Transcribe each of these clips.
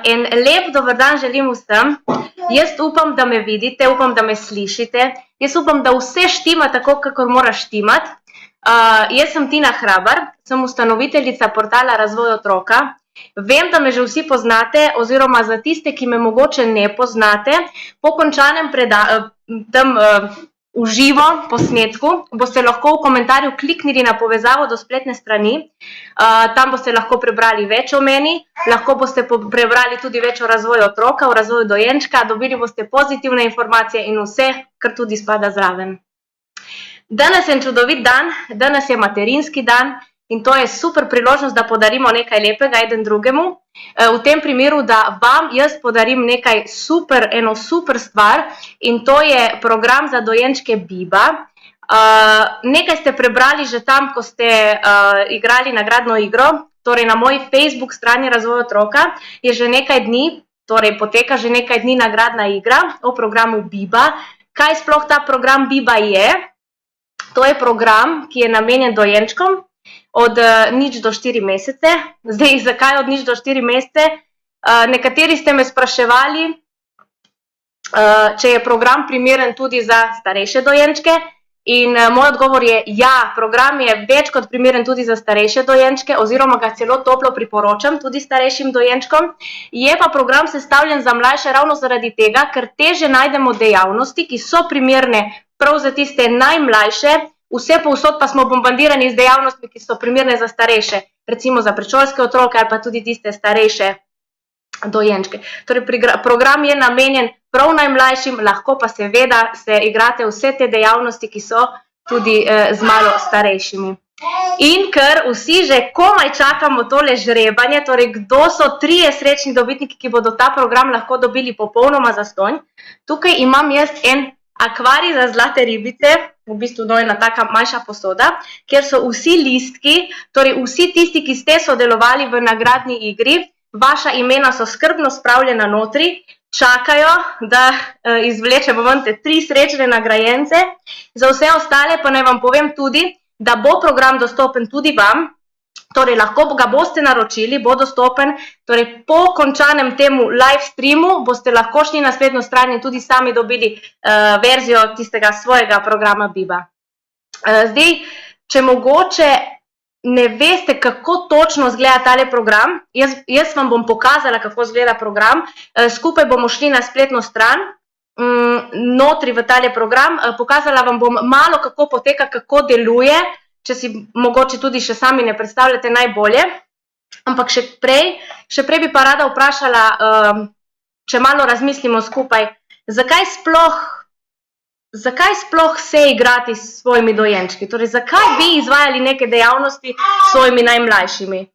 En lep dober dan želim vsem. Jaz upam, da me vidite, upam, da me slišite. Jaz upam, da vse štima tako, kakor mora štimati. Jaz sem Tina Hrabar, sem ustanoviteljica portala Razvoj otroka. Vem, da me že vsi poznate, oziroma za tiste, ki me mogoče ne poznate, po končanem v živo posnetku boste lahko v komentarju kliknili na povezavo do spletne strani. Tam boste lahko prebrali več o meni, lahko boste prebrali tudi več o razvoju otroka, o razvoju dojenčka, dobili boste pozitivne informacije in vse, kar tudi spada zraven. Danes je čudovit dan, danes je materinski dan in to je super priložnost, da podarimo nekaj lepega eden drugemu. V tem primeru, da vam jaz podarim eno super stvar in to je program za dojenčke Biba. Nekaj ste prebrali že tam, ko ste igrali nagradno igro, torej na moji Facebook strani Razvoj otroka je že nekaj dni, torej poteka že nekaj dni nagradna igra o programu Biba. Kaj sploh ta program Biba je? To je program, ki je namenjen dojenčkom od 0 do 4 mesece. Zdaj, zakaj od 0 do 4 mesece? Nekateri ste me spraševali, če je program primeren tudi za starejše dojenčke. In moj odgovor je ja, program je več kot primeren tudi za starejše dojenčke, oziroma ga celo toplo priporočam tudi starejšim dojenčkom. Je pa program sestavljen za mlajše ravno zaradi tega, ker težje najdemo dejavnosti, ki so primerne prav za tiste najmlajše, vse povsod pa smo bombardirani z dejavnostmi, ki so primerne za starejše, recimo za predšolske otroke ali pa tudi tiste starejše dojenčke. Torej, program je namenjen prav najmlajšim, lahko pa seveda se igrate vse te dejavnosti, ki so tudi z malo starejšimi. In ker vsi že komaj čakamo tole žrebanje, torej kdo so 3 srečni dobitniki, ki bodo ta program lahko dobili popolnoma zastonj, tukaj imam jaz en akvarij za zlate ribice, v bistvu ena taka manjša posoda, kjer so vsi listki, torej vsi tisti, ki ste sodelovali v nagradni igri, vaša imena so skrbno spravljena notri, čakajo, da izvlečemo ven te 3 srečne nagrajence. Za vse ostale pa naj vam povem tudi, da bo program dostopen tudi vam, torej lahko ga boste naročili, bo dostopen, torej po končanem temu live streamu boste lahko šli na spletno stran in tudi sami dobili verzijo tistega svojega programa Biba. Zdaj, če mogoče ne veste, kako točno izgleda tale program, jaz vam bom pokazala, kako izgleda program, skupaj bomo šli na spletno stran, notri v tale program, pokazala vam bom malo, kako poteka, kako deluje, če si mogoče tudi še sami ne predstavljate najbolje, ampak še prej bi pa rada vprašala, če malo razmislimo skupaj, zakaj sploh se igrati s svojimi dojenčki, torej zakaj bi izvajali neke dejavnosti s svojimi najmlajšimi?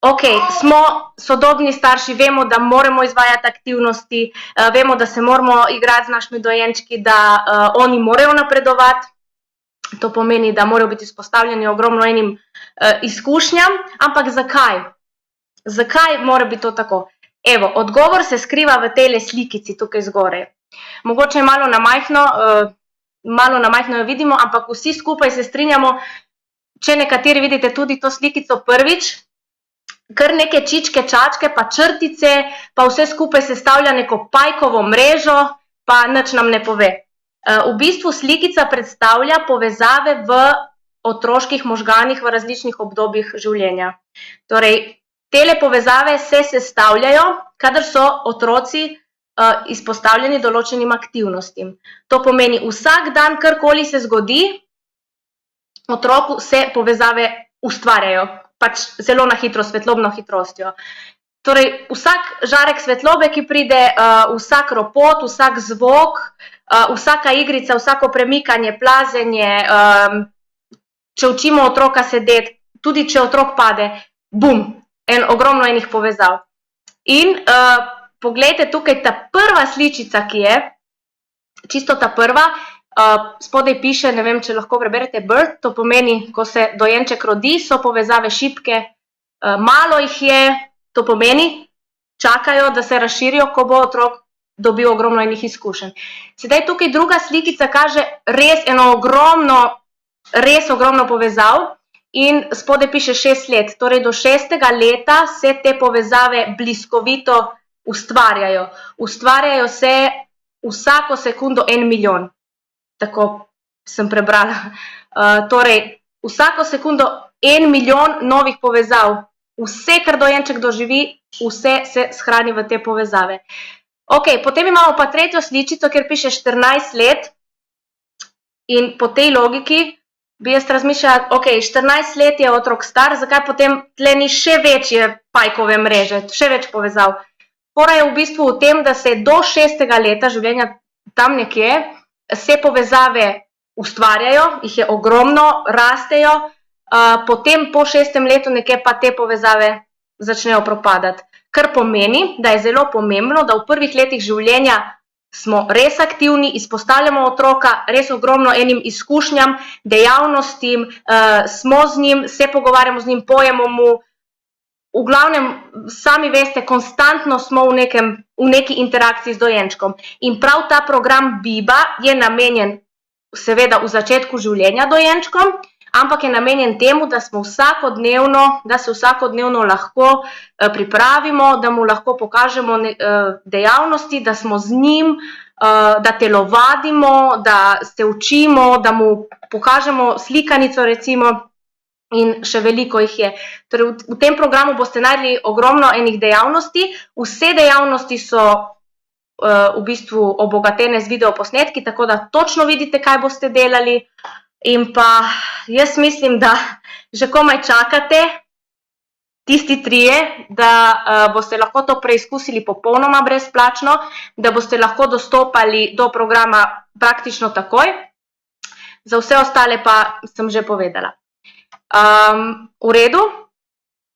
Ok, smo sodobni starši, vemo, da moramo izvajati aktivnosti, vemo, da se moramo igrati z našimi dojenčki, da oni morajo napredovati. To pomeni, da morajo biti izpostavljeni ogromno enim izkušnjam, ampak zakaj? Zakaj mora biti to tako? Evo, odgovor se skriva v tejle slikici tukaj zgoraj. Mogoče malo na majhno jo vidimo, ampak vsi skupaj se strinjamo, če nekateri vidite tudi to slikico prvič, kar neke čičke, čačke, pa črtice, pa vse skupaj sestavlja neko pajkovo mrežo, pa nič nam ne pove. V bistvu slikica predstavlja povezave v otroških možganih v različnih obdobjih življenja. Torej, tele povezave se sestavljajo, kadar so otroci izpostavljeni določenim aktivnostim. To pomeni, vsak dan, karkoli se zgodi, otroku se povezave ustvarjajo, pač zelo na hitro, svetlobno hitrostjo. Torej, vsak žarek svetlobe, ki pride, vsak ropot, vsak zvok, vsaka igrica, vsako premikanje, plazenje, če učimo otroka sedeti, tudi če otrok pade, bum, ogromno enih povezav. In poglejte tukaj ta prva sličica, ki je, čisto ta prva, spodaj piše, ne vem, če lahko preberete, birth, to pomeni, ko se dojenček rodi, so povezave šibke, malo jih je, to pomeni, čakajo, da se razširijo, ko bo otrok dobil ogromno enih izkušenj. Sedaj tukaj druga slikica kaže res ogromno povezav in spodaj piše 6 let. Torej do 6. leta se te povezave bliskovito ustvarjajo. Ustvarjajo se vsako sekundo 1 milijon. Tako sem prebrala. Torej, vsako sekundo 1 milijon novih povezav. Vse, kar dojenček doživi, vse se shrani v te povezave. Ok, potem imamo pa tretjo sličico, kjer piše 14 let in po tej logiki bi jaz razmišljala, ok, 14 let je otrok star, zakaj potem tle ni še večje pajkove mreže, še več povezav. Fora je v bistvu v tem, da se do 6. leta življenja tam nekje se povezave ustvarjajo, jih je ogromno, rastejo, potem po 6. letu nekje pa te povezave začnejo propadati. Kar pomeni, da je zelo pomembno, da v prvih letih življenja smo res aktivni, izpostavljamo otroka res ogromno enim izkušnjam, dejavnostim, smo z njim, se pogovarjamo z njim, pojemo mu. V glavnem, sami veste, konstantno smo v neki interakciji z dojenčkom. In prav ta program Biba je namenjen seveda v začetku življenja dojenčkom, ampak je namenjen temu, da se vsakodnevno lahko pripravimo, da mu lahko pokažemo dejavnosti, da smo z njim, da telovadimo, da se učimo, da mu pokažemo slikanico recimo in še veliko jih je. Torej, v tem programu boste najdli ogromno enih dejavnosti, vse dejavnosti so v bistvu obogatene z videoposnetki, tako da točno vidite, kaj boste delali. In pa jaz mislim, da že komaj čakate, tisti trije, da boste lahko to preizkusili popolnoma brezplačno, da boste lahko dostopali do programa praktično takoj. Za vse ostale pa sem že povedala. V redu,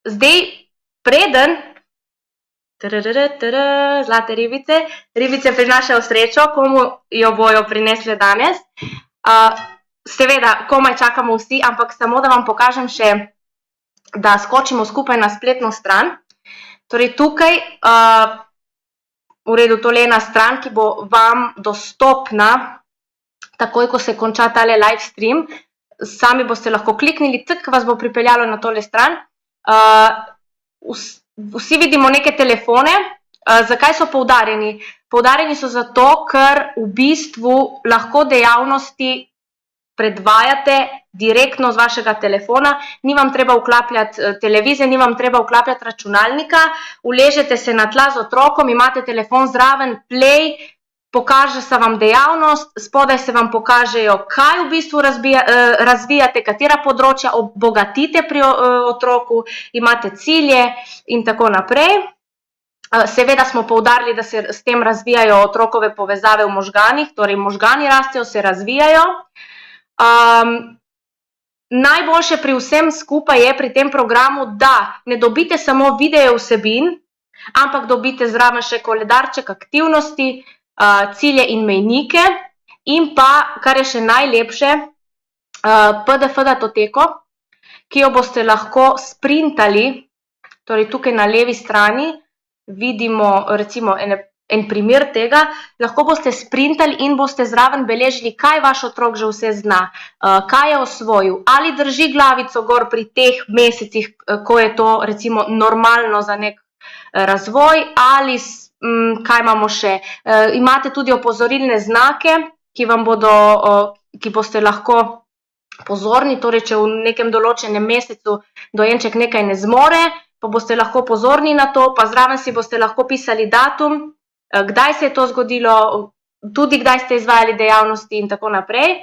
zdaj preden zlate ribice, ribice prinašajo srečo, komu jo bojo prinesle danes. Seveda, komaj čakamo vsi, ampak samo da vam pokažem še, da skočimo skupaj na spletno stran. Torej tukaj, v redu, tole je ena stran, ki bo vam dostopna, takoj, ko se konča tale live stream. Sami boste lahko kliknili, vas bo pripeljalo na tole stran. Vsi vidimo neke telefone. Zakaj so poudarjeni? Poudarjeni so zato, ker v bistvu lahko dejavnosti predvajate direktno z vašega telefona, ni vam treba vklapljati televizije, ni vam treba vklapljati računalnika, uležete se na tla z otrokom, imate telefon zraven, play, pokaže se vam dejavnost, spodaj se vam pokažejo, kaj v bistvu razvijate, katera področja obogatite pri otroku, imate cilje in tako naprej. Seveda smo poudarili, da se s tem razvijajo otrokove povezave v možganih, torej možgani rastejo, se razvijajo. Najboljše pri vsem skupaj je pri tem programu, da ne dobite samo video vsebin, ampak dobite zraven še koledarček aktivnosti, cilje in mejnike in pa, kar je še najlepše, PDF datoteko, ki jo boste lahko sprintali, torej tukaj na levi strani vidimo recimo en primer tega, lahko boste sprintali in boste zraven beležili, kaj vaš otrok že vse zna, kaj je osvojil, ali drži glavico gor pri teh mesecih, ko je to recimo normalno za nek razvoj, ali kaj imamo še. Imate tudi opozorilne znake, ki boste lahko pozorni, torej če v nekem določenem mesecu dojenček nekaj ne zmore, pa boste lahko pozorni na to, pa zraven si boste lahko pisali datum, kdaj se je to zgodilo, tudi kdaj ste izvajali dejavnosti in tako naprej.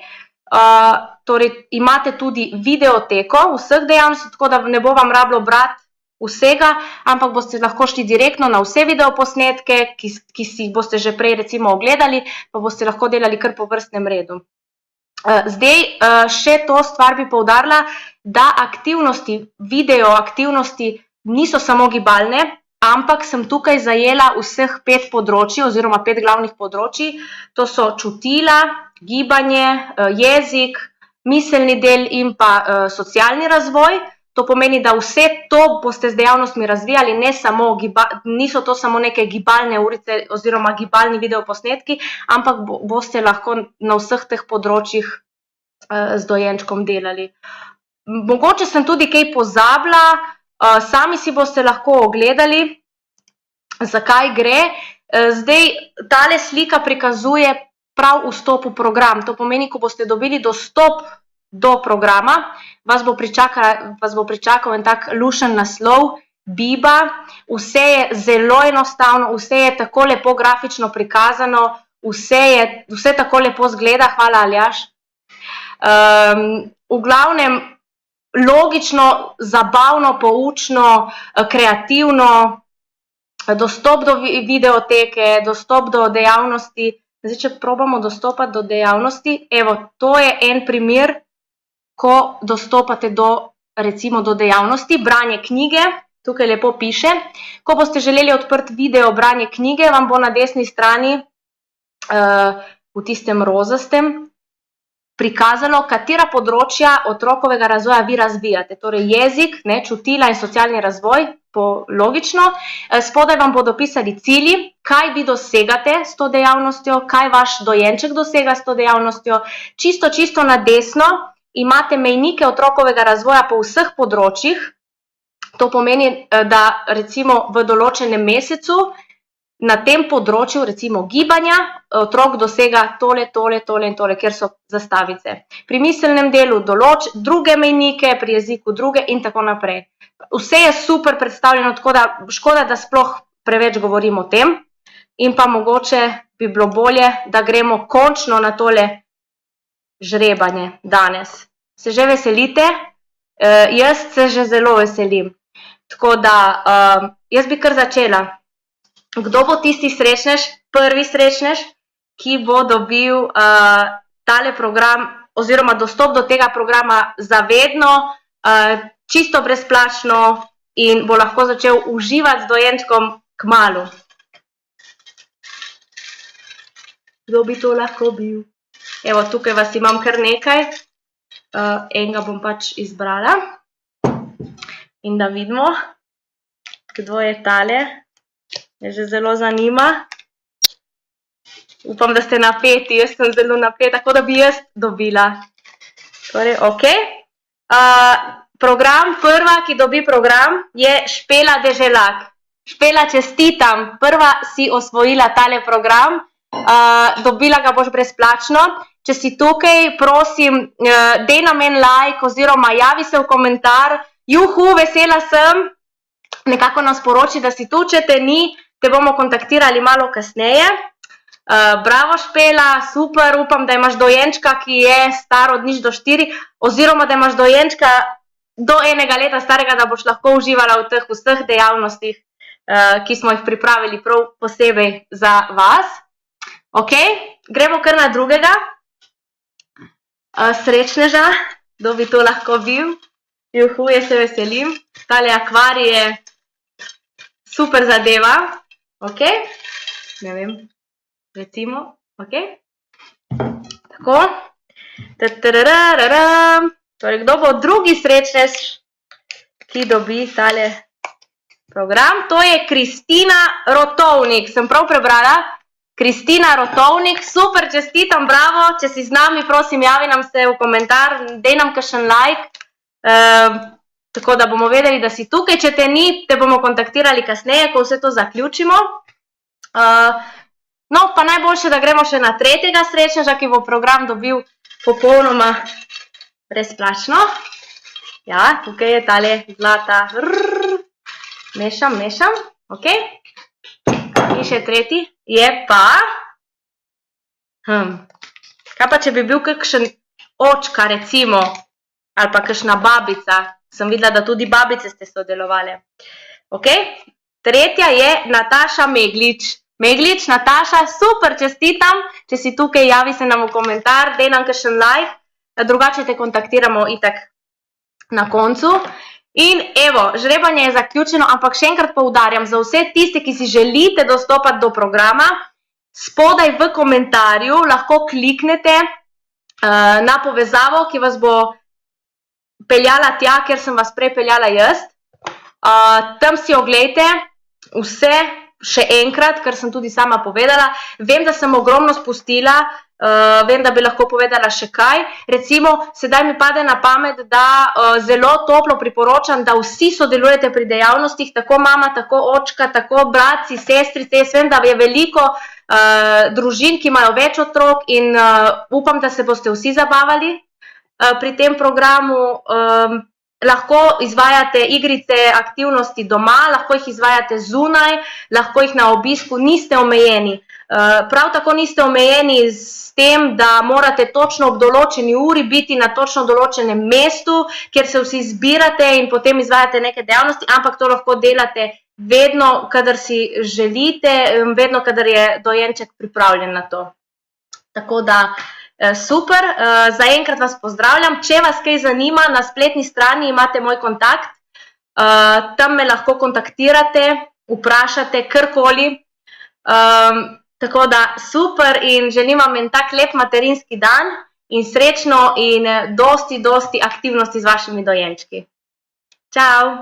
Torej, imate tudi videoteko vseh dejavnosti, tako da ne bo vam rabilo brati vsega, ampak boste lahko šli direktno na vse videoposnetke, ki si jih boste že prej recimo ogledali, pa boste lahko delali kar po vrstnem redu. Zdaj, še to stvar bi poudarila, da aktivnosti, video aktivnosti niso samo gibalne, ampak sem tukaj zajela vseh 5 področij oziroma 5 glavnih področij. To so čutila, gibanje, jezik, miselni del in pa socialni razvoj. To pomeni, da vse to boste z dejavnostmi razvijali, niso to samo neke gibalne urice oziroma gibalni videoposnetki, ampak boste lahko na vseh teh področjih z dojenčkom delali. Mogoče sem tudi kaj pozabila, sami si boste lahko ogledali, zakaj gre. Zdaj, tale slika prikazuje prav vstop v program. To pomeni, ko boste dobili dostop do programa, vas bo pričakal en tak lušen naslov, Biba. Vse je zelo enostavno, vse je tako lepo grafično prikazano, vse tako lepo zgleda. Hvala, Aljaž. V glavnem, logično, zabavno, poučno, kreativno, dostop do videoteke, dostop do dejavnosti. Zdaj, če probamo dostopati do dejavnosti, evo, to je en primer, ko dostopate recimo do dejavnosti, branje knjige, tukaj lepo piše. Ko boste želeli odpreti video branje knjige, vam bo na desni strani, v tistem rozastem, prikazalo, katera področja otrokovega razvoja vi razvijate. Torej jezik, čutila in socialni razvoj, logično. Spodaj vam bodo pisali cilji, kaj vi dosegate s to dejavnostjo, kaj vaš dojenček dosega s to dejavnostjo. Čisto na desno imate mejnike otrokovega razvoja po vseh področjih. To pomeni, da recimo v določenem mesecu na tem področju, recimo gibanja, otrok dosega tole in tole, kjer so zastavice. Pri miselnem delu druge mejnike, pri jeziku druge in tako naprej. Vse je super predstavljeno, tako da škoda, da sploh preveč govorim o tem. In pa mogoče bi bilo bolje, da gremo končno na tole žrebanje danes. Se že veselite? Jaz se že zelo veselim. Tako da, jaz bi kar začela. Kdo bo tisti srečnež, prvi srečnež, ki bo dobil tale program oziroma dostop do tega programa zavedno, čisto brezplačno in bo lahko začel uživati z dojenčkom kmalu? Kdo bi to lahko bil? Evo, tukaj vas imam kar nekaj. Enega bom pač izbrala. In da vidimo, kdo je tale. Me že zelo zanima. Upam, da ste napeti, jaz sem zelo napeta, tako da bi jaz dobila. Torej, okej. Program, prva, ki dobi program, je Špela Deželak. Špela, čestitam, prva si osvojila tale program, dobila ga boš brezplačno. Če si tukaj, prosim, dej nam en like oziroma javi se v komentar. Juhu, vesela sem, nekako nam sporoči, da si tu, če te ni, te bomo kontaktirali malo kasneje. Bravo, Špela, super, upam, da imaš dojenčka, ki je star od 0 do 4, oziroma da imaš dojenčka do 1 leta starega, da boš lahko uživala v teh vseh dejavnostih, ki smo jih pripravili prav posebej za vas. Ok, gremo kar na drugega. Srečneža, kdo bi to lahko bil? Juhu, jaz se veselim. Tale akvarij je super zadeva. Ok, ne vem, recimo, ok. Tako. Torej, kdo bo drugi srečnež, ki dobi tale program? To je Kristina Rotovnik. Sem prav prebrala? Kristina Rotovnik, super, čestitam, bravo. Če si z nami, prosim, javi nam se v komentar, dej nam kakšen like. Tako da bomo vedeli, da si tukaj. Če te ni, te bomo kontaktirali kasneje, ko vse to zaključimo. No, pa najboljše, da gremo še na tretjega srečneža, ki bo program dobil popolnoma brezplačno. Ja, tukaj je tale zlata. Mešam, ok. In še tretji je pa... Kaj pa, če bi bil kakšen očka, recimo, ali pa kakšna babica? Sem videla, da tudi babice ste sodelovali. Ok, tretja je Nataša Meglič. Meglič, Nataša, super, čestitam. Če si tukaj, javi se nam v komentar, dej nam kakšen like, drugače te kontaktiramo itak na koncu. In evo, žrebanje je zaključeno, ampak še enkrat poudarjam, za vse tiste, ki si želite dostopati do programa, spodaj v komentarju lahko kliknete na povezavo, ki vas bo peljala tja, kjer sem vas prej peljala jaz. Tam si oglejte vse še enkrat, kar sem tudi sama povedala. Vem, da sem ogromno spustila, Vem, da bi lahko povedala še kaj. Recimo, sedaj mi pade na pamet, da zelo toplo priporočam, da vsi sodelujete pri dejavnostih, tako mama, tako očka, tako bratci, sestrice. Jaz vem, da je veliko družin, ki imajo več otrok in upam, da se boste vsi zabavali pri tem programu. Lahko izvajate igrice, aktivnosti doma, lahko jih izvajate zunaj, lahko jih na obisku, niste omejeni. Prav tako niste omejeni s tem, da morate točno ob določeni uri biti na točno določenem mestu, kjer se vsi zbirate in potem izvajate neke dejavnosti, ampak to lahko delate vedno, kadar si želite, vedno, kadar je dojenček pripravljen na to. Tako da super, zaenkrat vas pozdravljam. Če vas kaj zanima, na spletni strani imate moj kontakt, tam me lahko kontaktirate, vprašate karkoli. Tako da super in želim vam en tak lep materinski dan in srečno in dosti aktivnosti z vašimi dojenčki. Čau!